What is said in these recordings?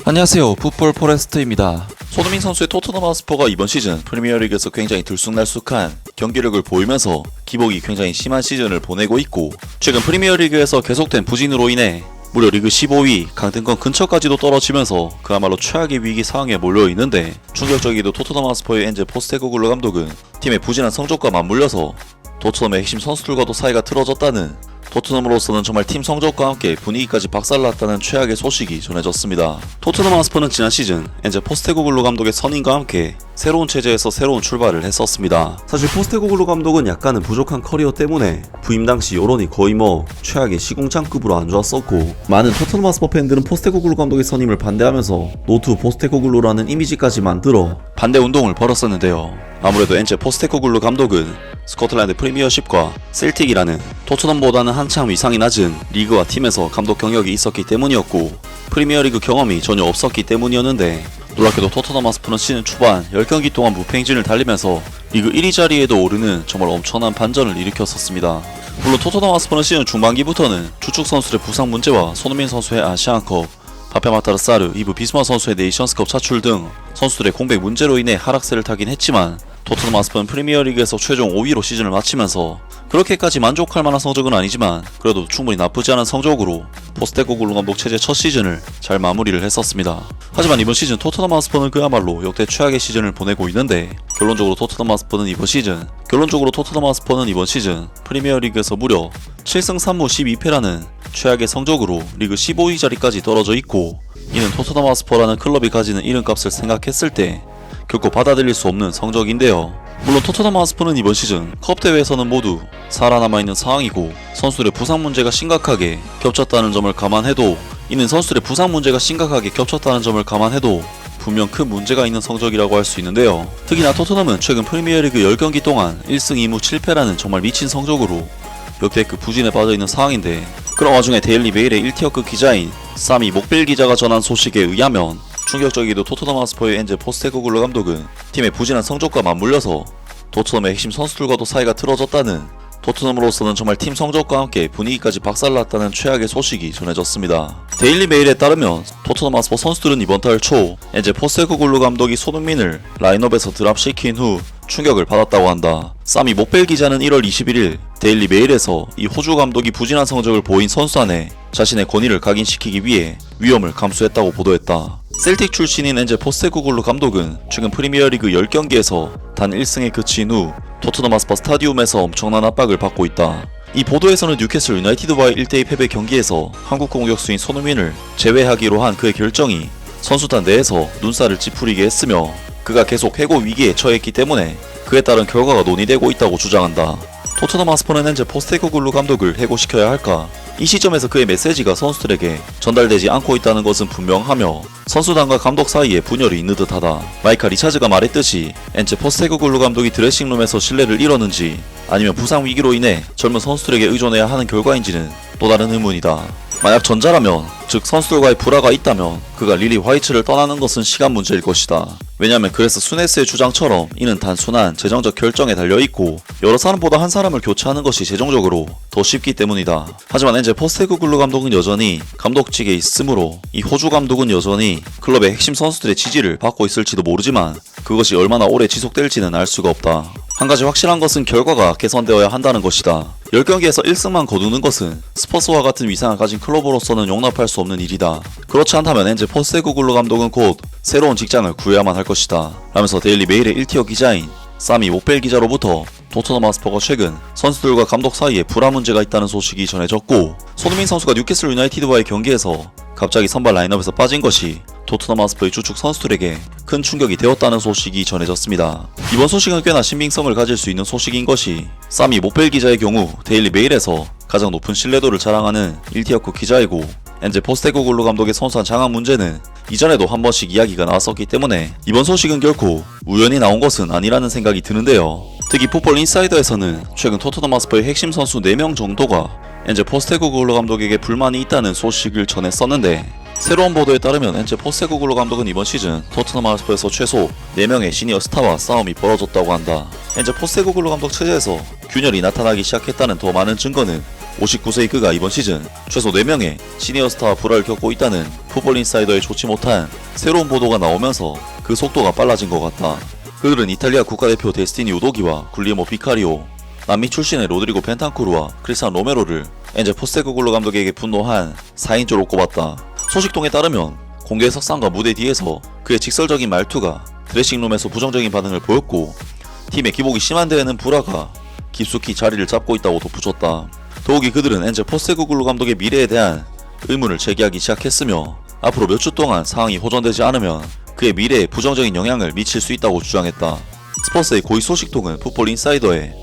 안녕하세요. 풋볼 포레스트입니다. 손흥민 선수의 토트넘 하스퍼가 이번 시즌 프리미어리그에서 굉장히 들쑥날쑥한 경기력을 보이면서 기복이 굉장히 심한 시즌을 보내고 있고, 최근 프리미어리그에서 계속된 부진으로 인해 무려 리그 15위 강등권 근처까지도 떨어지면서 그야말로 최악의 위기 상황에 몰려있는데, 충격적이게도 토트넘 하스퍼의 엔제 포스테코글루 감독은 팀의 부진한 성적과 맞물려서 토트넘의 핵심 선수들과도 사이가 틀어졌다는, 토트넘으로서는 정말 팀 성적과 함께 분위기까지 박살났다는 최악의 소식이 전해졌습니다. 토트넘 하스퍼는 지난 시즌 엔제 포스테코글루 감독의 선임과 함께 새로운 체제에서 새로운 출발을 했었습니다. 사실 포스테코글루 감독은 약간은 부족한 커리어 때문에 부임 당시 여론이 거의 최악의 시궁창급으로 안 좋았었고, 많은 토트넘 하스퍼 팬들은 포스테코글루 감독의 선임을 반대하면서 노투 포스테코글루라는 이미지까지 만들어 반대 운동을 벌였었는데요. 아무래도 엔제 포스테코글루 감독은 스코틀랜드 프리미어십과 셀틱이라는 토트넘보다는 한참 위상이 낮은 리그와 팀에서 감독 경력이 있었기 때문이었고, 프리미어리그 경험이 전혀 없었기 때문이었는데, 놀랍게도 토트넘 하스퍼는 시즌 초반 10경기 동안 무패 행진을 달리면서 리그 1위 자리에도 오르는 정말 엄청난 반전을 일으켰었습니다. 물론 토트넘 하스퍼는 시즌 중반기부터는 주축 선수들의 부상 문제와 손흥민 선수의 아시안컵, 파페 마타르 사르, 이브 비스마 선수의 네이션스컵 차출 등 선수들의 공백 문제로 인해 하락세를 타긴 했지만, 토트넘 하스퍼는 프리미어리그에서 최종 5위로 시즌을 마치면서 그렇게까지 만족할 만한 성적은 아니지만 그래도 충분히 나쁘지 않은 성적으로 포스테코글루 감독 체제 첫 시즌을 잘 마무리를 했었습니다. 하지만 이번 시즌 토트넘 하스퍼는 그야말로 역대 최악의 시즌을 보내고 있는데, 결론적으로 토트넘 하스퍼는 이번 시즌 프리미어리그에서 무려 7승 3무 12패라는 최악의 성적으로 리그 15위 자리까지 떨어져 있고, 이는 토트넘 하스퍼라는 클럽이 가지는 이름값을 생각했을 때 결코 받아들일 수 없는 성적인데요. 물론 토트넘 하스퍼는 이번 시즌 컵 대회에서는 모두 살아남아있는 상황이고, 선수들의 부상 문제가 심각하게 겹쳤다는 점을 감안해도 분명 큰 문제가 있는 성적이라고 할 수 있는데요. 특히나 토트넘은 최근 프리미어리그 10경기 동안 1승 2무 7패라는 정말 미친 성적으로 역대급 부진에 빠져있는 상황인데, 그런 와중에 데일리 메일의 1티어급 기자인 사미 목빌 기자가 전한 소식에 의하면, 충격적이게도 토트넘 하스퍼의 엔제 포스테코글루 감독은 팀의 부진한 성적과 맞물려서 토트넘의 핵심 선수들과도 사이가 틀어졌다는, 토트넘으로서는 정말 팀 성적과 함께 분위기까지 박살났다는 최악의 소식이 전해졌습니다. 데일리 메일에 따르면 토트넘 하스퍼 선수들은 이번 달 초 엔제 포스테코글루 감독이 손흥민을 라인업에서 드랍시킨 후 충격을 받았다고 한다. 사미 목벨 기자는 1월 21일 데일리 메일에서 이 호주 감독이 부진한 성적을 보인 선수 안에 자신의 권위를 각인시키기 위해 위험을 감수했다고 보도했다. 셀틱 출신인 엔제 포스테코글루 감독은 최근 프리미어리그 10경기에서 단 1승에 그친 후 토트넘 하스퍼 스타디움에서 엄청난 압박을 받고 있다. 이 보도에서는 뉴캐슬 유나이티드와의 1대2 패배 경기에서 한국 공격수인 손흥민을 제외하기로 한 그의 결정이 선수단 내에서 눈살을 찌푸리게 했으며, 그가 계속 해고 위기에 처했기 때문에 그에 따른 결과가 논의되고 있다고 주장한다. 토트넘 하스퍼는 엔제 포스테코글루 감독을 해고시켜야 할까? 이 시점에서 그의 메시지가 선수들에게 전달되지 않고 있다는 것은 분명하며, 선수단과 감독 사이에 분열이 있는 듯하다. 마이카 리차즈가 말했듯이 엔제 포스테코글루 감독이 드레싱룸에서 신뢰를 잃었는지, 아니면 부상 위기로 인해 젊은 선수들에게 의존해야 하는 결과인지는 또 다른 의문이다. 만약 전자라면, 즉 선수들과의 불화가 있다면 그가 릴리 화이츠를 떠나는 것은 시간 문제일 것이다. 왜냐하면 그레스 수네스의 주장처럼 이는 단순한 재정적 결정에 달려있고, 여러 사람보다 한 사람을 교체하는 것이 재정적으로 더 쉽기 때문이다. 하지만 엔제 포스테코글루 감독은 여전히 감독직에 있으므로 이 호주 감독은 여전히 클럽의 핵심 선수들의 지지를 받고 있을지도 모르지만 그것이 얼마나 오래 지속될지는 알 수가 없다. 한 가지 확실한 것은 결과가 개선되어야 한다는 것이다. 10경기에서 1승만 거두는 것은 스퍼스와 같은 위상을 가진 클럽으로서는 용납할 수 없는 일이다. 그렇지 않다면 엔제 포스테코글루 감독은 곧 새로운 직장을 구해야만 할 것이다. 라면서 데일리 메일의 1티어 기자인 사미 목벨 기자로부터 토트넘 하스퍼가 최근 선수들과 감독 사이에 불화 문제가 있다는 소식이 전해졌고, 손흥민 선수가 뉴캐슬 유나이티드와의 경기에서 갑자기 선발 라인업에서 빠진 것이 토트넘 하스퍼의 주축 선수들에게 큰 충격이 되었다는 소식이 전해졌습니다. 이번 소식은 꽤나 신빙성을 가질 수 있는 소식인 것이, 사미 목벨 기자의 경우 데일리 메일에서 가장 높은 신뢰도를 자랑하는 1티어급 기자이고, 엔제 포스테코글루 감독의 선수한 장악 문제는 이전에도 한 번씩 이야기가 나왔었기 때문에 이번 소식은 결코 우연히 나온 것은 아니라는 생각이 드는데요. 특히 풋볼 인사이더에서는 최근 토트넘 하스퍼의 핵심 선수 4명 정도가 엔제 포스테코글루 감독에게 불만이 있다는 소식을 전했었는데, 새로운 보도에 따르면 엔제 포스테코글루 감독은 이번 시즌 토트넘 하스퍼에서 최소 4명의 시니어 스타와 싸움이 벌어졌다고 한다. 엔제 포스테코글루 감독 체제에서 균열이 나타나기 시작했다는 더 많은 증거는 59세의 그가 이번 시즌 최소 4명의 시니어 스타와 불화를 겪고 있다는 풋볼인사이더에 좋지 못한 새로운 보도가 나오면서 그 속도가 빨라진 것 같다. 그들은 이탈리아 국가대표 데스티니 우도기와 굴리에모 비카리오, 남미 출신의 로드리고 벤탄쿠르와 크리스찬 로메로를 엔제 포스테코글루 감독에게 분노한 4인조로 꼽았다. 소식통에 따르면 공개 석상과 무대 뒤에서 그의 직설적인 말투가 드레싱룸에서 부정적인 반응을 보였고 팀의 기복이 심한 데에는 불화가 깊숙이 자리를 잡고 있다고 덧붙였다. 더욱이 그들은 엔제 포스테코글루 감독의 미래에 대한 의문을 제기하기 시작했으며 앞으로 몇 주 동안 상황이 호전되지 않으면 그의 미래에 부정적인 영향을 미칠 수 있다고 주장했다. 스퍼스의 고위 소식통은 풋볼인사이더에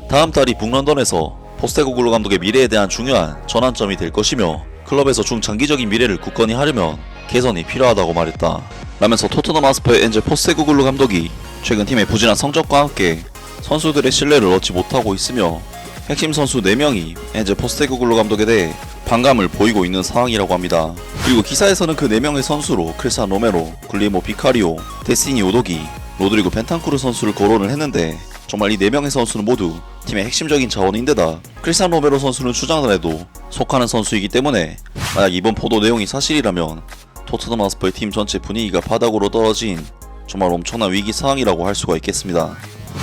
다음 달이 북런던에서 포스테코글루 감독의 미래에 대한 중요한 전환점이 될 것이며 클럽에서 중장기적인 미래를 굳건히 하려면 개선이 필요하다고 말했다. 라면서 토트넘 하스퍼의 엔제 포스테코글루 감독이 최근 팀의 부진한 성적과 함께 선수들의 신뢰를 얻지 못하고 있으며 핵심 선수 4명이 엔제 포스테코글루 감독에 대해 반감을 보이고 있는 상황이라고 합니다. 그리고 기사에서는 그 4명의 선수로 크리스찬 로메로, 굴리에모 비카리오, 데스티니 우도기, 로드리고 벤탄쿠르 선수를 거론을 했는데 정말 이 4명의 선수는 모두 팀의 핵심적인 자원인데다 크리스찬 로메로 선수는 주장단에도 속하는 선수이기 때문에 만약 이번 보도 내용이 사실이라면 토트넘 하스퍼의 팀 전체 분위기가 바닥으로 떨어진 정말 엄청난 위기 상황이라고 할 수가 있겠습니다.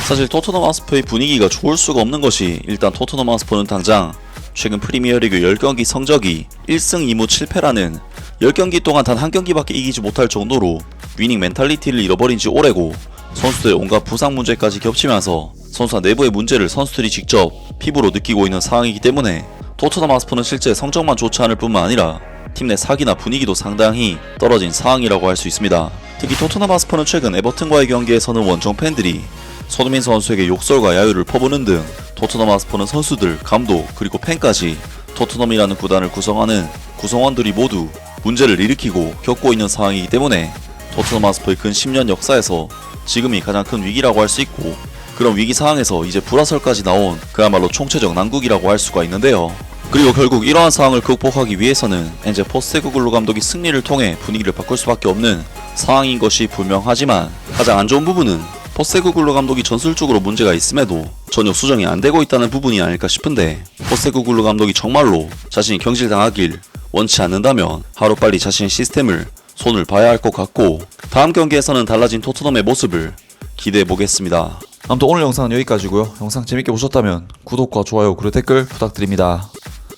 사실 토트넘 하스퍼의 분위기가 좋을 수가 없는 것이 일단 토트넘 하스퍼는 당장 최근 프리미어리그 10경기 성적이 1승 2무 7패라는 10경기 동안 단 한 경기밖에 이기지 못할 정도로 위닝 멘탈리티를 잃어버린 지 오래고 선수들의 온갖 부상 문제까지 겹치면서 선수단 내부의 문제를 선수들이 직접 피부로 느끼고 있는 상황이기 때문에 토트넘 하스퍼는 실제 성적만 좋지 않을 뿐만 아니라 팀 내 사기나 분위기도 상당히 떨어진 상황이라고 할 수 있습니다. 특히 토트넘 하스퍼는 최근 에버튼과의 경기에서는 원정 팬들이 손흥민 선수에게 욕설과 야유를 퍼부는 등 토트넘 하스퍼는 선수들, 감독, 그리고 팬까지 토트넘이라는 구단을 구성하는 구성원들이 모두 문제를 일으키고 겪고 있는 상황이기 때문에 토트넘 하스퍼의 근 10년 역사에서 지금이 가장 큰 위기라고 할 수 있고 그런 위기 상황에서 이제 불화설까지 나온 그야말로 총체적 난국이라고 할 수가 있는데요. 그리고 결국 이러한 상황을 극복하기 위해서는 엔제 포스테코글루 감독이 승리를 통해 분위기를 바꿀 수밖에 없는 상황인 것이 분명하지만 가장 안 좋은 부분은 포스테코글루 감독이 전술적으로 문제가 있음에도 전혀 수정이 안 되고 있다는 부분이 아닐까 싶은데 포스테코글루 감독이 정말로 자신이 경질당하길 원치 않는다면 하루빨리 자신의 시스템을 손을 봐야 할 것 같고 다음 경기에서는 달라진 토트넘의 모습을 기대해보겠습니다. 아무튼 오늘 영상은 여기까지고요. 영상 재밌게 보셨다면 구독과 좋아요 그리고 댓글 부탁드립니다.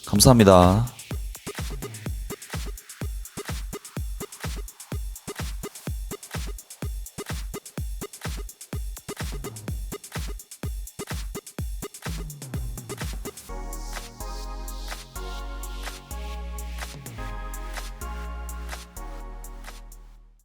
감사합니다.